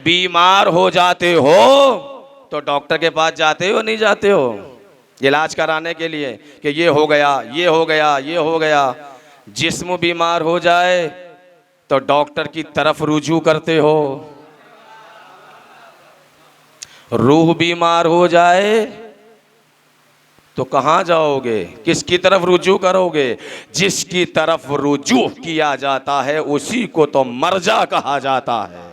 बीमार हो जाते हो तो डॉक्टर के पास जाते हो नहीं जाते हो इलाज कराने के लिए कि ये हो गया, ये हो गया, ये हो गया। जिस्म बीमार हो जाए तो डॉक्टर की तरफ रुजू करते हो। रूह बीमार हो जाए तो कहाँ जाओगे, किसकी तरफ रुजू करोगे? जिसकी तरफ रुजू किया जाता है उसी को तो मर्जा कहा जाता है।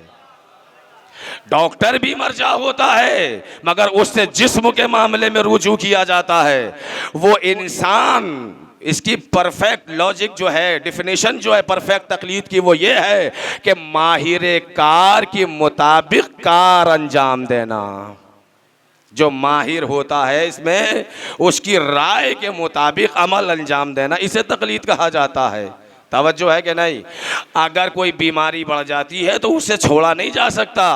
डॉक्टर भी मर्जा होता है मगर उससे जिस्म के मामले में रुजू किया जाता है। वो इंसान, इसकी परफेक्ट लॉजिक जो है, डेफिनेशन जो है परफेक्ट तकलीद की, वो ये है कि माहिर कार के मुताबिक कार अंजाम देना। जो माहिर होता है इसमें उसकी राय के मुताबिक अमल अंजाम देना, इसे तकलीद कहा जाता है। तवज्जो है कि नहीं? अगर कोई बीमारी बढ़ जाती है तो उससे छोड़ा नहीं जा सकता,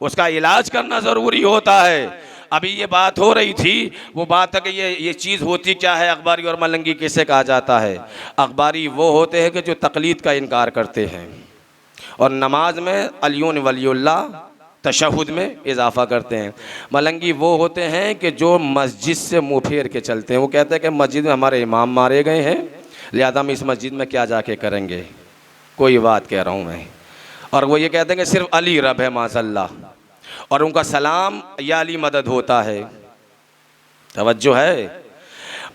उसका इलाज करना ज़रूरी होता है। अभी ये बात हो रही थी, वो बात है कि ये चीज़ होती क्या है, अखबारी और मलंगी किसे कहा जाता है? अखबारी वो होते हैं कि जो तकलीद का इनकार करते हैं और नमाज में अलियुन वलियुल्लाह तशहुद में इजाफा करते हैं। मलंगी वो होते हैं कि जो मस्जिद से मुँह फेर के चलते हैं। वो कहते हैं कि मस्जिद में हमारे इमाम मारे गए हैं, लिहाजा हम इस मस्जिद में क्या जाके करेंगे। कोई बात कह रहा हूँ मैं। और वो ये कहते हैं कि सिर्फ अली रब है माशअल्लाह, और उनका सलाम या अली मदद होता है। तवज्जो है?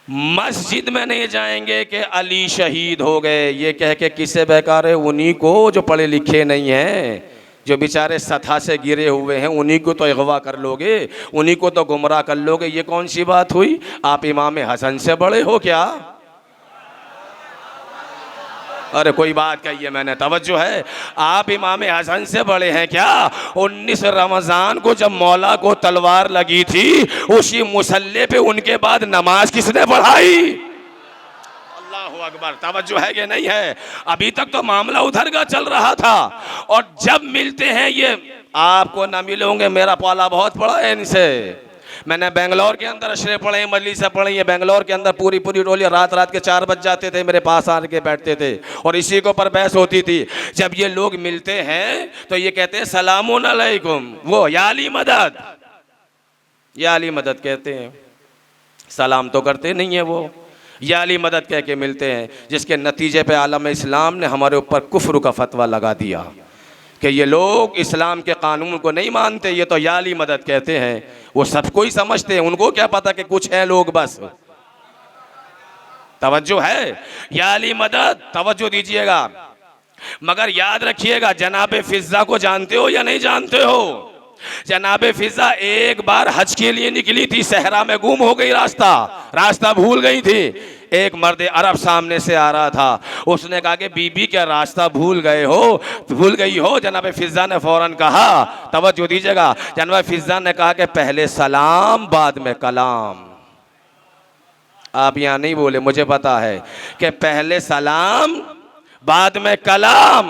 मस्जिद में नहीं जाएंगे कि अली शहीद हो गए, ये कह के किसे बेकार है? उन्हीं को जो पढ़े लिखे नहीं हैं, जो बेचारे सथा से गिरे हुए हैं, उन्हीं को तो अगवा कर लोगे, उन्हीं को तो गुमराह कर लोगे। ये कौन सी बात हुई? आप इमाम हसन से बड़े हो क्या? अरे कोई बात कही है मैंने, तवज्जो है? आप इमाम हसन से बड़े हैं क्या? 19 रमज़ान को जब मौला को तलवार लगी थी, उसी मुसल्ले पे उनके बाद नमाज किसने पढ़ाई? अल्लाहु अकबर। तवज्जो है कि नहीं है? अभी तक तो मामला उधर का चल रहा था, और जब मिलते हैं ये, आपको ना मिले होंगे, मेरा पाला बहुत पड़ा है इनसे। मैंने बेंगलोर के अंदर अशरे पढ़े, मजलिसें पढ़ी है बेंगलोर के अंदर, पूरी टोली रात के 4 बज जाते थे, मेरे पास आके बैठते थे और इसी के ऊपर बहस होती थी। जब ये लोग मिलते हैं तो ये कहते हैं सलामुन अलैकुम, वो या अली मदद, या अली मदद कहते हैं, सलाम तो करते नहीं है वो, या अली मदद कह के मिलते हैं। जिसके नतीजे पे आलम इस्लाम ने हमारे ऊपर कुफ्र का फतवा लगा दिया कि ये लोग इस्लाम के कानून को नहीं मानते, ये तो या अली मदद कहते हैं। वो सबको ही समझते हैं, उनको क्या पता कि कुछ है लोग बस। तवज्जो है? या अली मदद, तवज्जो दीजिएगा। मगर याद रखिएगा, जनाबे फिजा को जानते हो या नहीं जानते हो? जनाबे फिजा एक बार हज के लिए निकली थी, सहरा में गुम हो गई, रास्ता भूल गई थी। एक मर्द अरब सामने से आ रहा था, उसने कहा कि बीबी क्या रास्ता भूल गई हो? जनाब फिजा ने फौरन कहा, तवज्जो दीजिएगा, जनाब फिजा ने कहा कि पहले सलाम बाद में कलाम। आप यहाँ नहीं बोले, मुझे पता है कि पहले सलाम बाद में कलाम।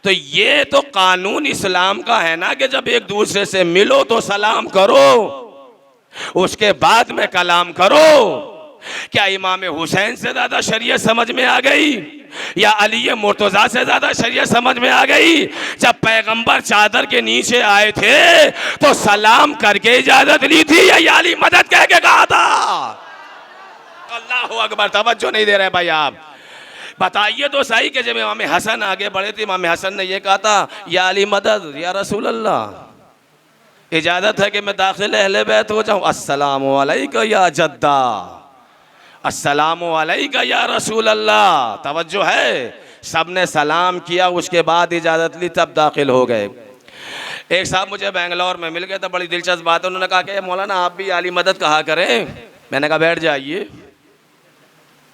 तो ये तो कानून इस्लाम का है ना कि जब एक दूसरे से मिलो तो सलाम करो, उसके बाद में कलाम करो। क्या इमाम हुसैन से ज्यादा शरीयत समझ में आ गई, या अली मुर्तजा से ज्यादा शरीयत समझ में आ गई? जब पैगंबर चादर के नीचे आए थे तो सलाम करके इजाजत ली थी या अली मदद कह के कहा था? अल्लाहु अकबर। तवज्जो नहीं दे रहे भाई आप। बताइए तो सही कि जब इमाम हसन आगे बढ़े थे, इमाम हसन ने यह कहा था, या अली मदद या रसूल अल्लाह, इजाजत है कि मैं दाखिल अहले बैत हो जाऊं? अस्सलामु अलैका या जद्दा, अस्सलामु अलैका या रसूल अल्लाह। तवज्जो है? सबने सलाम किया, उसके बाद इजाज़त ली, तब दाखिल हो गए। एक साहब मुझे बेंगलोर में मिल गए थे, बड़ी दिलचस्प बात है। उन्होंने कहा कि मौलाना आप भी आली मदद कहा करें। मैंने कहा बैठ जाइए,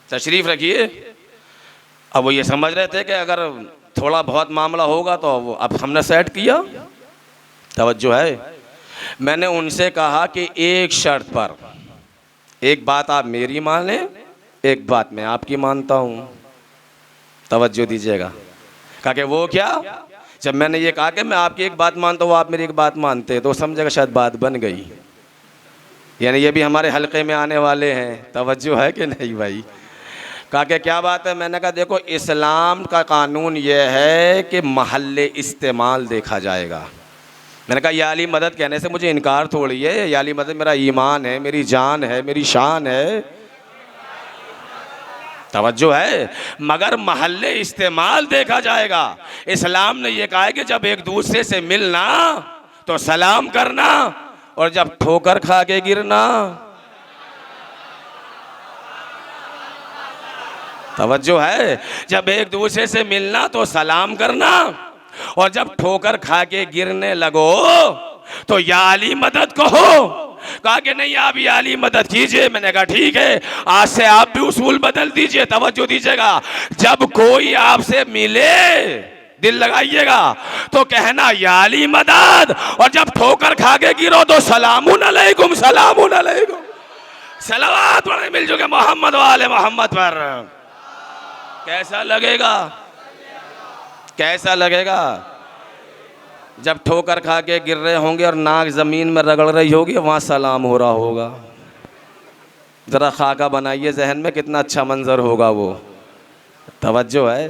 तशरीफ़ रखिए। अब वो ये समझ रहे थे कि अगर थोड़ा बहुत मामला होगा तो वो, अब हमने सेट किया। तवज्जो है? मैंने उनसे कहा कि एक शर्त पर, एक बात आप मेरी माने, एक बात मैं आपकी मानता हूँ। तवज्जो दीजिएगा। कहा कि वो क्या? जब मैंने ये कहा कि मैं आपकी एक बात मानता हूँ, आप मेरी एक बात मानते हैं, तो समझेगा शायद बात बन गई, यानी ये भी हमारे हलके में आने वाले हैं। तवज्जो है कि नहीं भाई? कहा कि क्या बात है? मैंने कहा देखो, इस्लाम का कानून यह है कि महल्ले इस्तेमाल देखा जाएगा। मैंने कहा या अली मदद कहने से मुझे इनकार थोड़ी है, या अली मदद मेरा ईमान है, मेरी जान है, मेरी शान है, तवज्जो है, मगर महल्ले इस्तेमाल देखा जाएगा। इस्लाम ने यह कहा है कि जब एक दूसरे से मिलना तो सलाम करना, और जब ठोकर खा के गिरना, तवज्जो है, जब एक दूसरे से मिलना तो सलाम करना, और जब ठोकर खा के गिरने लगो तो या अली मदद कहो। कहा कि नहीं आप या अली मदद कीजिए। मैंने कहा ठीक है, आज से आप भी उसूल बदल दीजिए, तवज्जो दीजिएगा। जब कोई आपसे मिले, दिल लगाइएगा, तो कहना या अली मदद, और जब ठोकर खा के गिरो तो सलामुन अलैकुम, सलामुन अलैकुम, सलावत पढ़े मिल चुके मोहम्मद वाले मोहम्मद पर। कैसा लगेगा? कैसा लगेगा? जब ठोकर खा के गिर रहे होंगे और नाक ज़मीन में रगड़ रही होगी, वहाँ सलाम हो रहा होगा। ज़रा खाका बनाइए जहन में, कितना अच्छा मंजर होगा वो। तवज्जो है,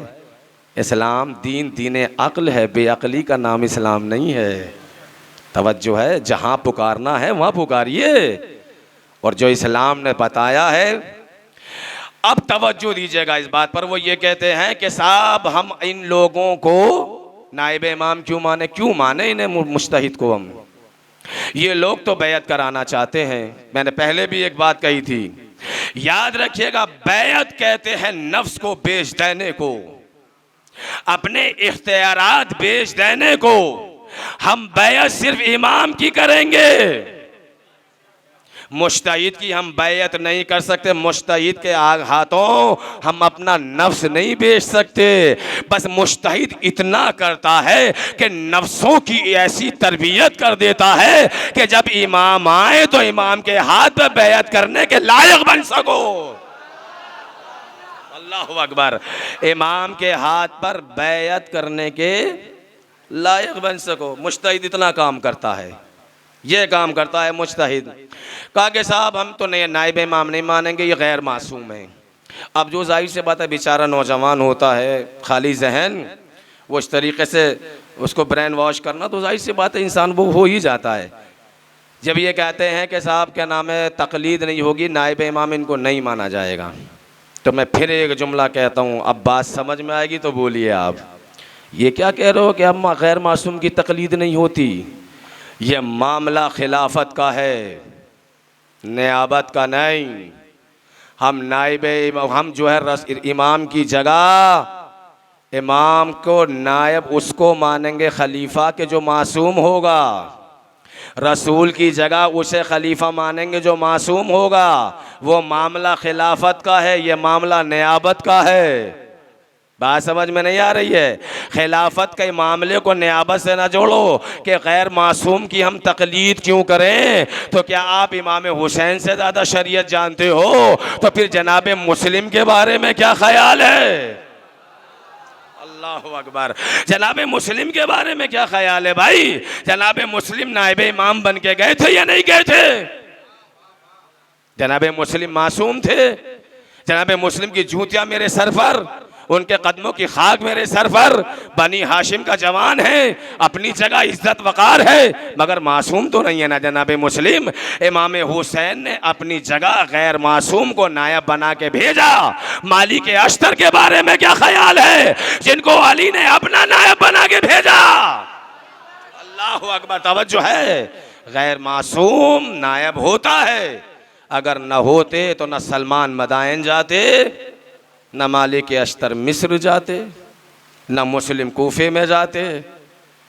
इस्लाम दीन दीन अक्ल है, बेअक्ली का नाम इस्लाम नहीं है। तवज्जो है, जहाँ पुकारना है वहाँ पुकारिए, और जो इस्लाम ने बताया है। अब तवज्जो दीजिएगा इस बात पर, वो ये कहते हैं कि साहब हम इन लोगों को नाइब इमाम क्यों माने? क्यों माने इन्हें मुज्तहिद को? हम ये लोग तो बैयत कराना चाहते हैं। मैंने पहले भी एक बात कही थी, याद रखिएगा, बैयत कहते हैं नफ्स को बेच देने को, अपने इख्तियारात बेच देने को। हम बैयत सिर्फ इमाम की करेंगे, मुज्तहिद की हम बैयत नहीं कर सकते। मुज्तहिद के हाथों हम अपना नफ्स नहीं बेच सकते। बस मुज्तहिद इतना करता है कि नफ्सों की ऐसी तरबियत कर देता है कि जब इमाम आए तो इमाम के हाथ पे बैयत करने के लायक बन सको। अल्लाहु अकबर। इमाम के हाथ पर बैयत करने के लायक बन सको। मुज्तहिद इतना काम करता है, ये काम करता है मुज्तहिद। कहा कि साहब हम तो नहीं, नाइब इमाम नहीं मानेंगे, ये गैर मासूम है। अब जो जाहिर से बात है, बेचारा नौजवान होता है, खाली जहन, वो इस तरीके से उसको ब्रेन वॉश करना, तो जाहिर सी बात है इंसान वो हो ही जाता है। जब ये कहते हैं कि साहब क्या नाम है, तकलीद नहीं होगी, नाइब इमाम इनको नहीं माना जाएगा, तो मैं फिर एक जुमला कहता हूँ, अब बात समझ में आएगी तो बोलिए आप। ये क्या कह रहे हो कि अब गैर मासूम की तकलीद नहीं होती? ये मामला खिलाफत का है, नियाबत का नहीं। हम नाइब हम जो है इमाम की जगह इमाम को नायब उसको मानेंगे खलीफा के जो मासूम होगा, रसूल की जगह उसे खलीफा मानेंगे जो मासूम होगा। वो मामला खिलाफत का है, ये मामला नियाबत का है। बात समझ में नहीं आ रही है? खिलाफत के मामले को नियाबत से ना जोड़ो कि गैर मासूम की हम तकलीद क्यों करें। तो क्या आप इमाम हुसैन से ज़्यादा शरीयत जानते हो? तो फिर जनाब मुस्लिम के बारे में क्या ख्याल है? अल्लाहु अकबर। जनाब मुस्लिम के बारे में क्या ख्याल है भाई? जनाब मुस्लिम नाइब इमाम बन के गए थे या नहीं गए थे? जनाब मुस्लिम मासूम थे। जनाब मुस्लिम की जूतियां मेरे सर पर, उनके कदमों की खाक मेरे सर पर। बनी हाशिम का जवान है, अपनी जगह इज्जत वकार है, मगर मासूम तो नहीं है ना जनाब मुस्लिम। इमाम हुसैन ने अपनी जगह गैर मासूम को नायब बना के भेजा। मालिक अश्तर के बारे में क्या ख्याल है, जिनको अली ने अपना नायब बना के भेजा? अल्लाहु अकबर। तवज्जो है, गैर मासूम नायब होता है। अगर न होते तो न सलमान मदाइन जाते, न मालिक अश्तर मिस्र जाते, न मुस्लिम कूफे में जाते।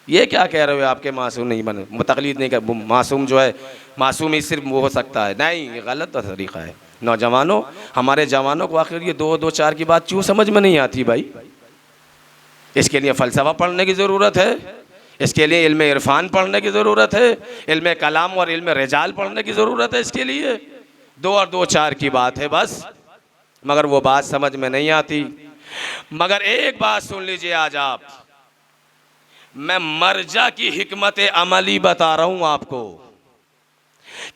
ये क्या कह रहे हो आपके मासूम नहीं बने, तकलीद नहीं कर, मासूम जो है मासूम ही सिर्फ वो हो सकता है? नहीं, ये गलत तरीक़ा है। नौजवानों, हमारे जवानों को आखिर ये दो दो चार की बात क्यों समझ में नहीं आती भाई? इसके लिए फ़लसफ़ा पढ़ने की ज़रूरत है, इसके लिए इल्म इरफान पढ़ने की ज़रूरत है, इल्म कलाम और इल्म रिजाल पढ़ने की ज़रूरत है। इसके लिए दो और दो चार की बात है बस, मगर वो बात समझ में नहीं आती। मगर एक बात सुन लीजिए आज आप, मैं मर्जा की हिकमत अमली बता रहा हूं आपको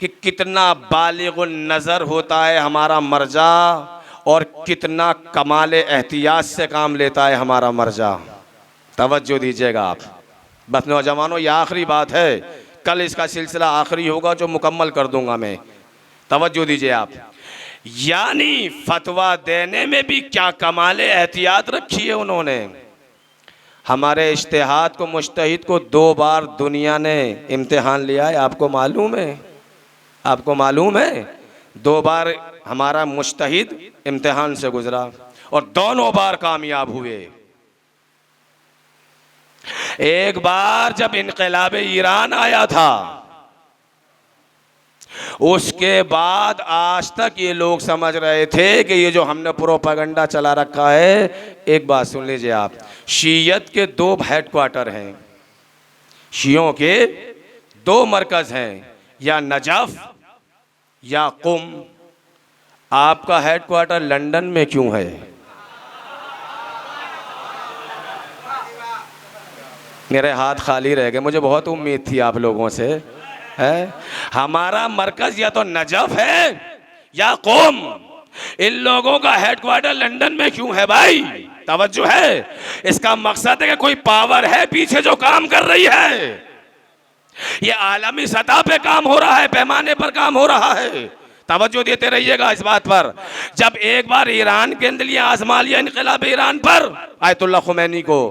कि कितना बालिगुन नज़र होता है हमारा मर्जा और कितना कमाले एहतियात से काम लेता है हमारा मर्जा। तवज्जो दीजिएगा आप। बस नौजवानों, ये आखिरी बात है, कल इसका सिलसिला आखिरी होगा जो मुकम्मल कर दूंगा मैं। तवज्जो दीजिए आप। यानी फतवा देने में भी क्या कमाले एहतियात रखी है उन्होंने। हमारे इज्तिहाद को, मुज्तहिद को 2 बार दुनिया ने इम्तिहान लिया है, आपको मालूम है? आपको मालूम है? 2 बार हमारा मुज्तहिद इम्तिहान से गुजरा और दोनों बार कामयाब हुए। एक बार जब इनकलाब ईरान आया था, उसके बाद आज तक ये लोग समझ रहे थे कि ये जो हमने प्रोपेगेंडा चला रखा है। एक बात सुन लीजिए आप, शीयत के 2 हेडक्वार्टर हैं, शियों के 2 मरकज हैं, या नजफ या कुम। आपका हेडक्वार्टर लंदन में क्यों है? मेरे हाथ खाली रह गए, मुझे बहुत उम्मीद थी आप लोगों से है। हमारा मरकज या तो नजफ है या कुम। इन लोगों का हेडक्वार्टर लंदन में क्यों है भाई? तवज्जो है। इसका मकसद है कि कोई पावर है पीछे जो काम कर रही है। ये आलमी सतह पे काम हो रहा है, पैमाने पर काम हो रहा है। तवज्जो देते रहिएगा इस बात पर। जब एक बार ईरान के अंदर आजमा लिया इनकलाब ईरान पर आयतुल्लाह खुमैनी को,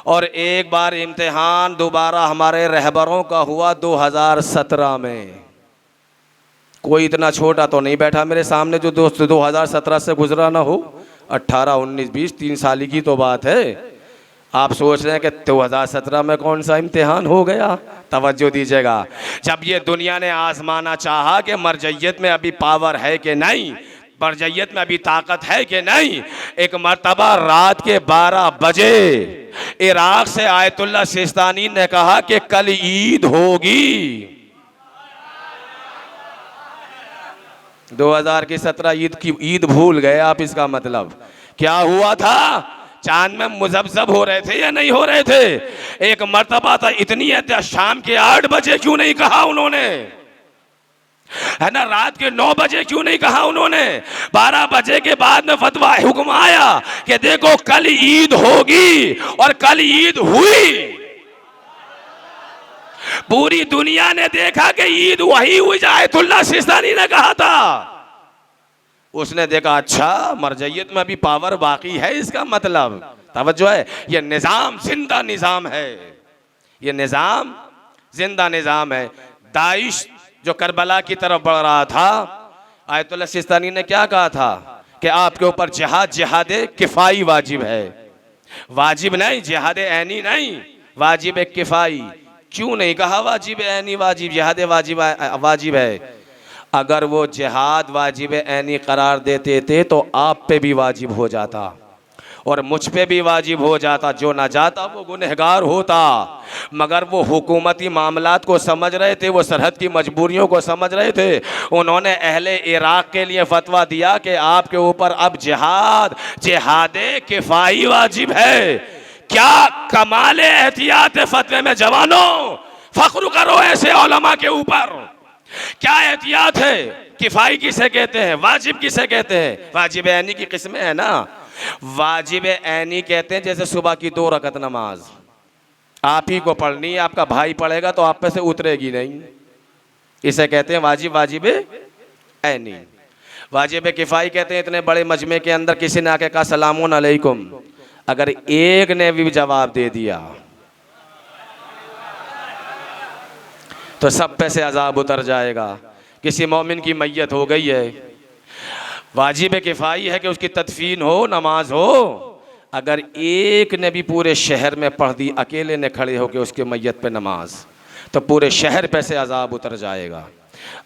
और एक बार इम्तिहान दोबारा हमारे रहबरों का हुआ 2017 में। कोई इतना छोटा तो नहीं बैठा मेरे सामने जो 2017 से गुजरा ना हो। 18, 19, 20, 3 साल की तो बात है। आप सोच रहे हैं कि 2017 में कौन सा इम्तिहान हो गया? तवज्जो दीजिएगा। जब ये दुनिया ने आजमाना चाहा कि मरजइयत में अभी पावर है कि नहीं, मरजइयत में अभी ताकत है कि नहीं, एक मर्तबा रात के 12 बजे इराक से आयतुल्लाह सिस्तानी ने कहा कि कल ईद होगी। 2017 की ईद भूल गए आप। इसका मतलब क्या हुआ था? चांद में मुजब्जब हो रहे थे या नहीं हो रहे थे? एक मर्तबा था, इतनी है, शाम के 8 बजे क्यों नहीं कहा उन्होंने? है ना, रात के 9 बजे क्यों नहीं कहा उन्होंने? 12 बजे के बाद में फतवा हुक्म आया कि देखो कल ईद होगी, और कल ईद हुई। पूरी दुनिया ने देखा कि ईद वही हुई जो आयतुल्लाह सिस्तानी ने कहा था। उसने देखा अच्छा मरजइयत में अभी पावर बाकी है। इसका मतलब तवज्जो है, ये निज़ाम जिंदा निज़ाम है, ये निज़ाम जिंदा निज़ाम है। दाइश जो करबला की तरफ बढ़ रहा था, आयतुल्लाह सिस्तानी ने क्या कहा था कि आपके ऊपर जिहाद किफ़ाई वाजिब है। वाजिब नहीं, जिहाद ऐनी नहीं, वाजिब किफ़ाई। क्यों नहीं कहा वाजिब ऐनी वाजिब? जिहाद वाजिब है। अगर वो जिहाद वाजिब ऐनी करार देते थे तो आप पे भी वाजिब हो जाता और मुझ पे भी वाजिब हो जाता। जो ना जाता वो गुनहगार होता। मगर वो हुकूमती मामलात को समझ रहे थे, वो सरहद की मजबूरियों को समझ रहे थे। उन्होंने अहले इराक के लिए फतवा दिया कि आपके ऊपर अब जिहाद किफ़ाई वाजिब है। क्या कमाले एहतियात फतवे में जवानों, फख्र करो ऐसे उलमा के ऊपर। क्या एहतियात है? किफ़ाई किसे कहते हैं, वाजिब किसे कहते हैं? वाजिब ऐनी की किस्में है ना। वाजिब ऐनी कहते हैं जैसे सुबह की 2 रकत नमाज आप ही को पढ़नी है, आपका भाई पढ़ेगा तो आप पे से उतरेगी नहीं, इसे कहते हैं वाजिब ऐनी। वाजिब किफ़ाई कहते हैं इतने बड़े मजमे के अंदर किसी ने आके कहा सलामुन अलैकुम, अगर एक ने भी जवाब दे दिया तो सब पे से अजाब उतर जाएगा। किसी मोमिन की मैयत हो गई है, वाजिब किफ़ाई है कि उसकी तदफीन हो, नमाज हो। अगर एक ने भी पूरे शहर में पढ़ दी, अकेले ने खड़े होकर उसके मैयत पे नमाज, तो पूरे शहर पे से अजाब उतर जाएगा।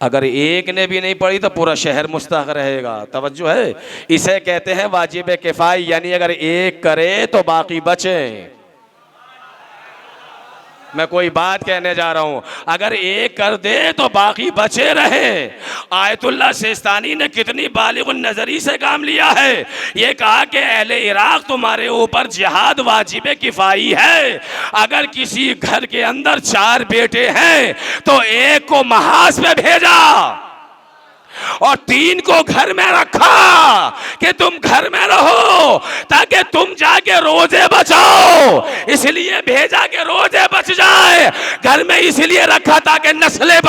अगर एक ने भी नहीं पढ़ी तो पूरा शहर मुस्तहक़ रहेगा। तवज्जो है, इसे कहते हैं वाजिब किफ़ाई। यानी अगर एक करे तो बाकी बचे। मैं कोई बात कहने जा रहा हूं, अगर एक कर दे तो बाकी बचे रहे। आयतुल्लाह सिस्तानी ने कितनी बालिग़ नज़री से काम लिया है। ये कहा कि अहले इराक तुम्हारे ऊपर जिहाद वाजिब किफ़ाई है। अगर किसी घर के अंदर 4 बेटे हैं तो एक को महाज पे भेजा, और 3 को घर में रखा कि तुम घर में रहो ताकि तुम जाके रोजे बचाओ, इसलिए भेजा कि रोजे बच जाए। घर में इसलिए रखा ताकि नस्लें